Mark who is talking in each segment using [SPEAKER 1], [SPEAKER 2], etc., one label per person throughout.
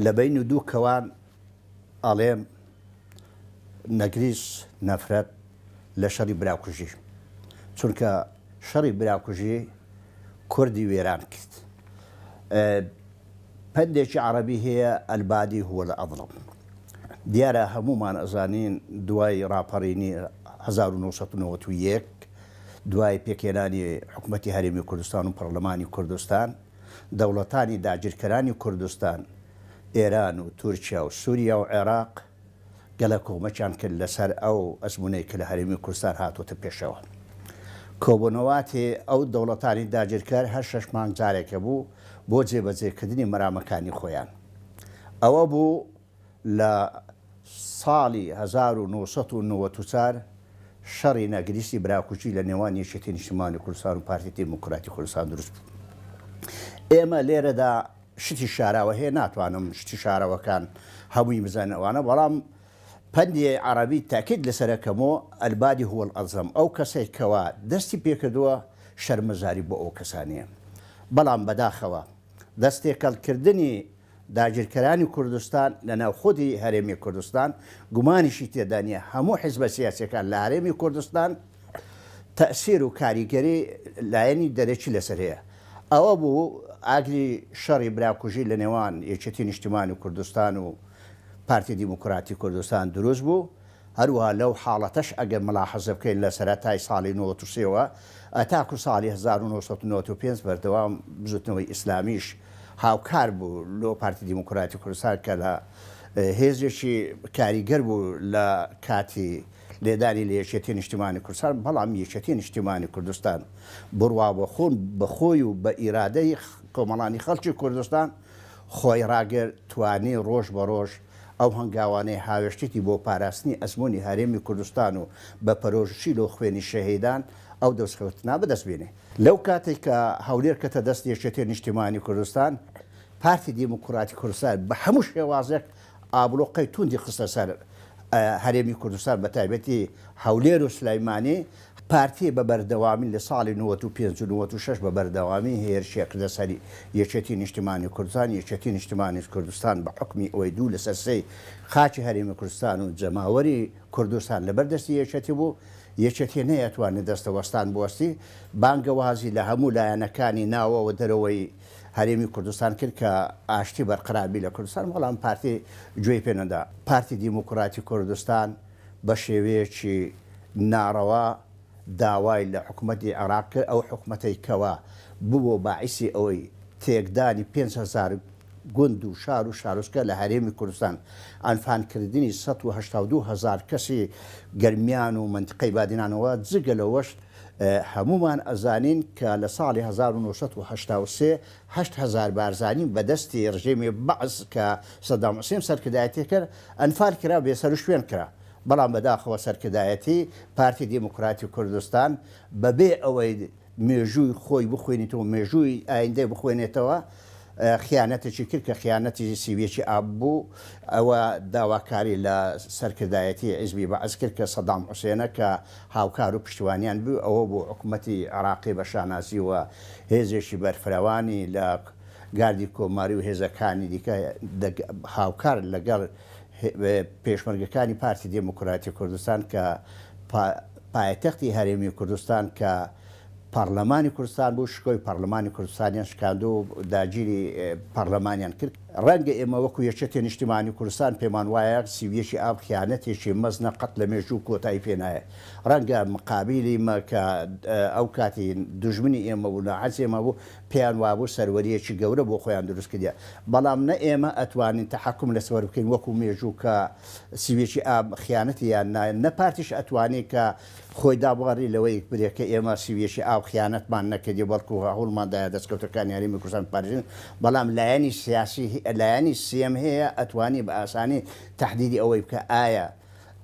[SPEAKER 1] لە بین دوو کەوان ئەڵێم نەگریس نەفرەت لە شەڕی براکوژی، چونکە شەڕی براکوژی کوردی وێران کرد. پندێکی عەرەبی هەیە ئەلبادی هو الأظلم. دیارە هەمومان ئەزانین دوای ڕاپەڕینی 1991 دوای پێکهێنانی حکوومەتی هەرێمی کوردستان و پەرلەمانی کوردستان، دەوڵەتانی داگیرکەرانی کوردستان، ئێران و تورکیا و سووریا و عێراق گەلە کۆمەکیان کرد لەسەر ئەو ئەزمونەی کە لە هەرێمی کوردستان هاتوۆتە پێشەوە. کۆبوونەواتی ئەو دەوڵەتانی داگیرکەر هەر 6 مانگ جارێکە بوو بۆ جێبەجێکردنی مەرامەکانی خۆیان. ئەوە بوو لە ساڵی 1994 شەڕی نەگریستی براکوژی لە نێوان یەکێتی نیشتیمانی کوردستان و پارتی دیموکراتی کوردستان دروست بوو. ئێمە لێرەدا شتی شاراوە هەیە، ناتوانم شتی شاراوەکان هەمووی بزانەوانە، بەڵام پەندی عەرەبی تاکید لەسەرەکەمەوە ئەلبادی هو الأظلم، ئەو کەسێک کەوا دەستی پێکردووە شەرمەزاری بۆ ئەو کەسانەیە. بەڵام بەداخەوە دەستێکەڵکردنی داگیرکەرانی کوردستان لە ناوخۆدی هەرێمی کوردستان گومانیشی تێدا نیە. هەموو حیزبە سیاسیەکان لە هەرێمی کوردستان تەئسیر و کاریگەری لایەنی دەرەکی لەسەر هەیە. ئەوە بوو ئاگری شەڕی براکوژی لە نێوان یەکێتی نیشتیمانی کوردستان و پارتی دیموکراتی کوردستان دروست بوو. هەروەها لەو حاڵەتەش ئەگەر ملاحەزە بکەین لە سەرەتای ساڵی 93ەوە ئەتاکو ساڵی 1995 بەردەوام بزوتنەوەی ئیسلامیش هاوکار بوو لۆ پارتی دیموکراتی کوردستان کە لە هێزێکی کاریگەر بوو لە کاتی لێدانی لە یەکێتی نیشتیمانی کوردستان، بەڵام یەکێتی نیشتیمانی کوردستان بڕوا بەخۆن بەخۆی و بە ئیرادەی کۆمەڵانی خەڵکی کوردستان خۆی ڕاگەر توانی ڕۆژ بە ڕۆژ ئەو هەنگاوانەی هاوێشتێتی بۆ پاراستنی ئەزمموی هەرێمی کوردستان و بە پەرۆژشی لۆ خوێنی شەهیدان ئەو دەستکەوتنا بەدەستبێنێ. لەو کاتێک کە هەولێر کەتە دەست یەکێتی نیشتیمانی کوردستان، پارتی دیموکراتی کوردستان بە هەموو شێوازێک ئابڵۆقەی توندی خستە سەر هەرێمی کوردستان، بە تایبەتی هەولێر و سلەیمانی پارتی بە بەردەوامی لە ساڵی 95-96 بە بەردەوامی هێرشێکردە سەری یەکێتی نیشتیمانی کوردستان. یەکێتی نیشتیمانی کوردستان بە حکمی ئەوەی دوو لەسەر سێی خاکی هەرێمی کوردستان و جەماوەری کوردستان لەبەردەستی یەکێتی بوو. یەکێتی نەیەتوانێت دەستەوەستان بوەستی، بانگەوازی لە هەموو لایەنەکانی ناوەوە دەرەوەی هەرێمی کوردستان کرد کە ئاشتی بەرقرابی لە کوردستان، بەڵام پارتی گوێی پێ نەدا. پارتی دیموکراتی کوردستان بە شێوەیەکی ناڕەوا داوای لە حکوومەتی عێراق کرد، ئەو حکوومەتەی کەوا بوو باعیسی ئەوەی تێکدانی 5,000 گوند و شار و شارۆچکە لە هەرێمی کوردستان، ئەنفانکردنی 182,000 کەسی گەرمیان و منتقەی بادینانەوە. جگە لەوەش هەمومان ئەزانین کە لە ساڵی 1983 8,000 بارزانین بەدەستی ڕژێمی بەعز کە سەدام حوسێن سەرکردایەتی کرد ئەنفال کرا بێسەر و شوێن کرا. بەڵام بەداخەوە سەرکردایەتی پارتی دیموکراتی کوردستان بەبێ ئەوەی مێژووی خۆی بخوێنیتەوە، مێژووی ئایندەی بخوێنێتەوە، خیانەتێکی کرد کە خیانەتی سیویەکی ئاب بوو. ئەوە داواکاری لە سەرکردایەتی حیزبی بەعز کرد کە سەدام حوسێنە کە هاوکار و پشتیوانیان بوو. ئەوە بوو حکوومەتی عێراقی بە شانازی وە هێزێکی بەرفراوانی لە گاردی کۆماری و هێزەکانی دیکە هاوکار لەگەڵ پێشمەرگەکانی پارتی دیموکراتی کوردستان کە پایتەختی هەرێمی کوردستان کە پارلەمانی کوردستان بوو، شکۆی پارلەمانی کوردستانیان شکاندو و داگیری پارلەمانیان کرد. ڕەنگە ئێمە وەکو یەکێتی نیشتیمانی کوردستان پێمان وایە سیویەکی ئاب خیانەتێکی مەزنە قەت لە مێژوو کۆتایی پێنایە. ڕەنگە مقابلی مە کە ئەو کاتی دوژمنی ئێمە بوو، ناحەز ئێمە بوو، پێیان وابوو سەروەریەکی گەورە بۆ خۆیان دروست کردە. بەڵام نە ئێمە ئەتوانین تەحەکوم لەسەر بکەین وەکو مێژوو کە سیویەکی ئاب خیانەتیان نایە، نە پارتیش ئەتوانێت کە خۆی دابڕی لەوەی برێکە ئێمە سیویەکی ئاو خیانەتمان نەکردی، بەڵکو هەوڵماندایە دەستکەوتەکانی هەرێمی کوردستان پارێزن. بەڵام لایەنی سیاسی لایەنی سیەم هەیە ئەتوانی بە ئاسانی تەحدیدی ئەوەی بکە ئایا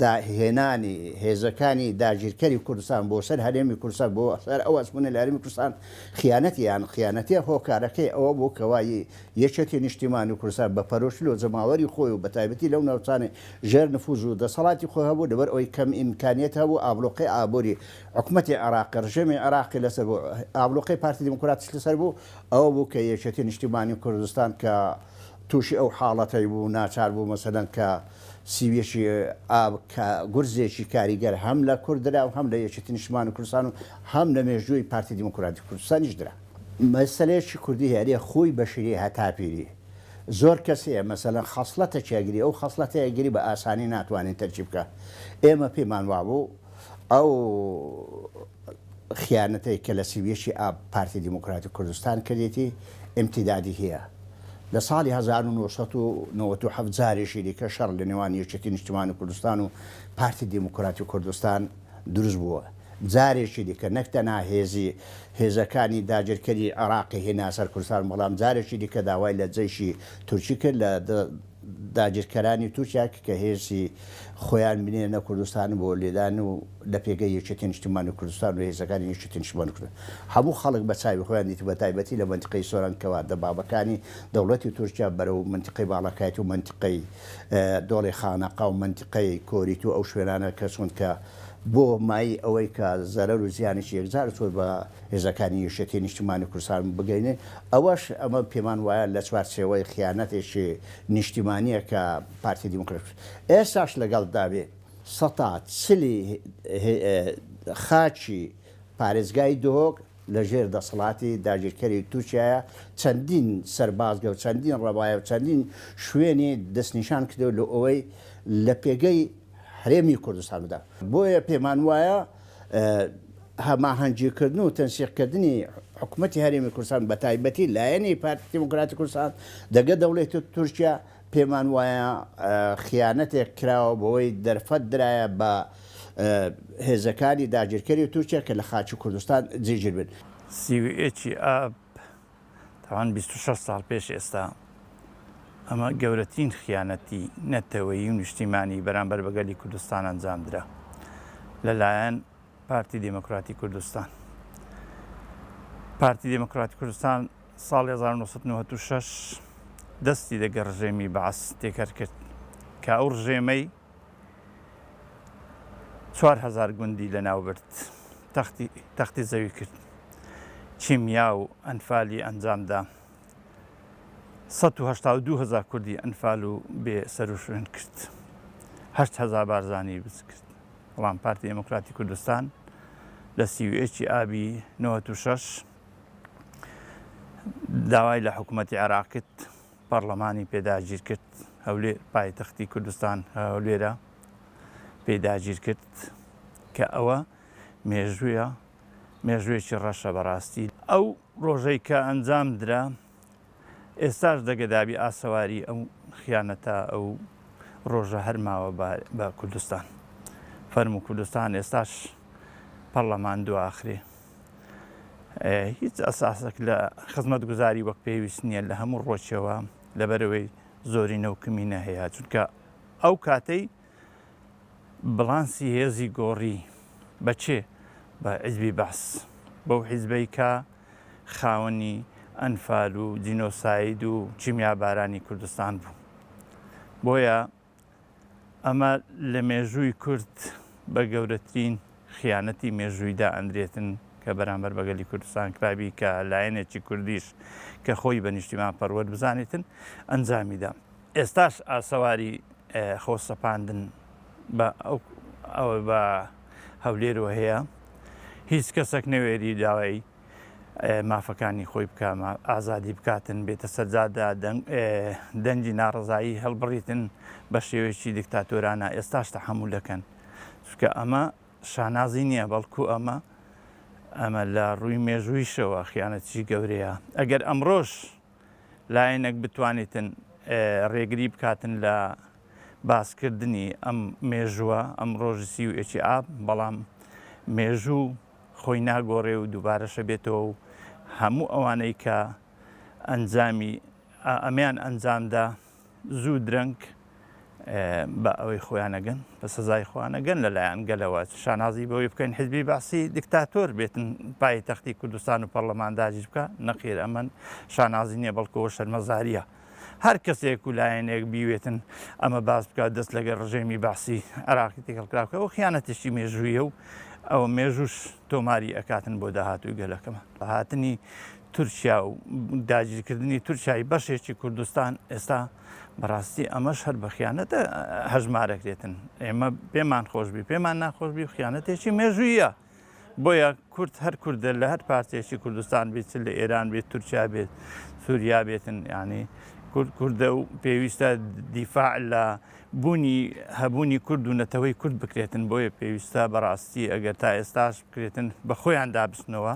[SPEAKER 1] داهێنانی هێزەکانی داگیرکەری کوردستان بۆ سەر هەرێمی کوردستان بۆ سەر ئەو ئەزمونە لە هەرێمی کوردستان خیانەتیان خیانەتیە هۆکارەکەی ئەوە بۆ کەوایی یەکێتی نیشتیمانی کوردستان بە پەرۆشی و جەماوەری خۆی و بەتایبەتی لەو ناوچانێ ژێر نفوز و دەسەڵاتی خۆی هەبوو، لەبەر ئەوەی کەم ئیمکانیەت هەبوو ئابلۆقەی ئابووری حکوومەتی عێراقی ڕژێمی عێراقی لەسەر بوو، ئابلۆقەی پارتی دیموکراتیش لەسەر بوو. ئەوە بوو کە یەکێتی نیشتیمانی کوردستان کە تووشی ئەو حاڵەتەی بوو ناچار بوو مەسەلەن کە سیویشی ئاب کە گورزێکی کاریگەر هەم لە کوردرا و هەم لە یەکێتی نیشتیمانی کوردستان و هەم لە مێژووی پارتی دیموکراتی کوردستانیش درا. مەسەلەیەکی کوردی هەریە خۆی بەشیری هەتاپیری زۆر کەسەیە مەسەلەن خەسڵەتە چێگیری ئەو خەسڵەتەیەگیری بە ئاسانی ناتوانین تەرجیب بکە. ئێمە پێمان وابوو ئەو خیانەتەی کە لە سیویشی ئاب پارتی دیموکراتی کوردستان کردێتی ئیمتیدادی هەیە. لە ساڵی 1997 جارێکی دیکە شەڕ لە نێوان یەکێتی نیشتیمانی کوردستان و پارتی دیموکراتی کوردستان دروست بووە. جارێکی دیکە نەکتەنا هێزەکانی داگیرکەری عێراقی هێنا سەر کوردستان بەڵام جارێکی دیکە داوای لە جەیشی تورکی کرد لە داگیرکەرانی تورکیا کە هێزی خۆیان بنێنە کوردستان بۆ لێدان و لە پێگەی یەکێتی نیشتیمانی کوردستان و هێزەکانی یەکێتی نیشتیمانی کوردستان هەموو خەڵک بە چاوی خۆیان دیتی بە تایبەتی لە منتیقەی سۆرانکەوە دەبابەکانی دەوڵەتی تورکیا بەرەو منتیقەی باڵەکایەتی و منتیقەی دۆڵی خانەقا و منتیقەی کۆریت و ئەو شوێنانە کەسون کە بۆ مای ئەوەی کە زەرەر و زیانێکی یەکجار چۆر بە هێزەکانی یەکێتی نیشتیمانی کوردستان بگەینێ ئەوەش ئەمە پێمان وایە لە چوارچێوەی خیانەتێکی نیشتیمانیە کە پارتی دیموکراتی ئێستاش لەگەڵ دابێ سەتا چلی خاچی پارێزگای دۆک لە ژێر دەسەڵاتی داگیرکەری تورکیایە چەندین سەربازگە و چەندین ڕەوایە و چەندین شوێنی دەستنیشان کردەوە لە ئەوەی لە پێگەی هەرێمی کوردستاندا. بۆیە پێمان وایە هەماهەنگیکردن و تەنسیقکردنی حکوومەتی هەرێمی کوردستان بە تایبەتی لایەنی پارتی دیموکراتی کوردستان دەگە دەوڵەتی تورکیا پێمان وایە خیانەتێک کراوە بۆەوەی دەرفەت درایە بە هێزەکانی داگیرکەری تورکیا کە لە خاچی کوردستان جێگیر بن.
[SPEAKER 2] سیویچی ئاب تاوان 26 ساڵ پێش ئێستا ئەمە گەورەترین خیانەتی نەتەوەیی و نیشتیمانی بەرامبەر بەگەلی کوردستان ئەنجامدرا لەلایەن پارتی دیموکراتی کوردستان. پارتی دیموکراتی کوردستان ساڵی 1996 دەستی لەگە ڕژێمی بەعەس تێکەر کرد کە ئەو ڕژێمەی 4000 گوندی لەناوبرد تەختی زەوی کرد چیمیا و ئەنفالی ئەنجامدا 182,000 کوردی ئەنفال و بێ سەر و شوێن کرد 8,000 بارزانی بچ کرد. بەڵام پارتی دیموکراتی کوردستان لە سیویچی ئابی 96 داوای لە حکوومەتی عێراق کرد پەرلەمانی پێداگیر کرد هەولێر پایتەختی کوردستان هەولێرە پێداگیر کرد کە ئەوە مێژوویەکی ڕەشە بەڕاستی. ئەو ڕۆژەی کە ئەنجام درا ئێستاش دەگەدابی ئاسەواری ئەو خیانەتە ئەو ڕۆژە هەرماوە بە کوردستان. فەرم و کوردستان ئێستاش پەرلەمان دواخرێ هیچ ئەساسێک لە خزمەت گوزاری وەک پێویست نییە لە هەموو ڕۆژێەوە لەبەرەوەی زۆرینە و کمینە هەیە چونکە ئەو کاتەی بڵانسی هێزی گۆڕی بەچێ بە حیزبی بەعس بەو حیزبەی کە خاوەنی ئەنفال و جینۆساید و چیمیابارانی کوردستان بوو. بۆیە ئەمە لە مێژووی کورد بە گەورەترین خیانەتی مێژوویدا ئەندرێتن کە بەرامبەر بەگەلی کوردستان کتابی کە لایەنێکی کوردیش کە خۆی بە نیشتیمان پەروەرد بزانێتن ئەنجامیدا. ئێستاش ئاسەواری خۆسەپاندن بە هەولێرەوە هەیە هیچ کەسێک نەوێری داوای مافەکانی خۆی بکە ئازادی بکاتن بێتە سەرجادا دەنگی ناڕزایی هەڵبڕیتن بە شێوەیەکی دیکتاتۆرانە ئێستاش تەحەموول دەکەن چونکە ئەمە شانازی نییە بەڵکو ئەمە لە ڕووی مێژوویشەوە خیانەتی گەورەیە. ئەگەر ئەمڕۆژ لایەنێک بتوانێتن ڕێگری بکاتن لە باسکردنی ئەم مێژووە ئەم ڕۆژی سیویچی ئاب بەڵام مێژوو خۆی ناگۆڕێ و دووبارەشە بێتەوە و هەموو ئەوانەی کە ئەمیان ئەنجامدا زوو درەنگ بە ئەوەی خۆیانەگەن بە سزای خۆیانەگەن لەلایەن گەلەوە شانازی بەوەی بکەین حیزبی باسی دیکتاتۆر بێتن پایتەختی کوردستان و پەرلەمان داگیر بکە نەخێر ئەمەن شانازی نییە بەڵکەوە شەرمەزاریە. هەر کەسێک و لایەنێک بیوێتن ئەمە باس بکات دەست لەگە ڕژێمی باسی عێراقی تێکەڵکراوکە ئەو خیانەتێکی مێژوویە و ئەوە مێژوش تۆماری ئەکاتن بۆ داهاتووی گەلەکەمان. هاتنی تورکیا و داگیرکردنی تورکیای بەشێکی کوردستان ئێستا بەڕاستی ئەمەش هەر بە خیانەتە هەژمارەکرێتن ئێمە پێمان خۆشببی پێمان ناخۆشببی خیانەتێکی مێژوویە بۆیە کورد هەر کووردە لە هەر پارتێکی کوردستان بێت لە ئێران بێت تورکیا بێت سووریا بێتن ینی کوردە و پێویستە دیفاع لە هەبوونی کورد و نەتەوەی کورد بکرێتن بۆیە پێویستە بەڕاستی ئەگەر تا ئێستاش بکرێتن بە خۆیان دابستنەوە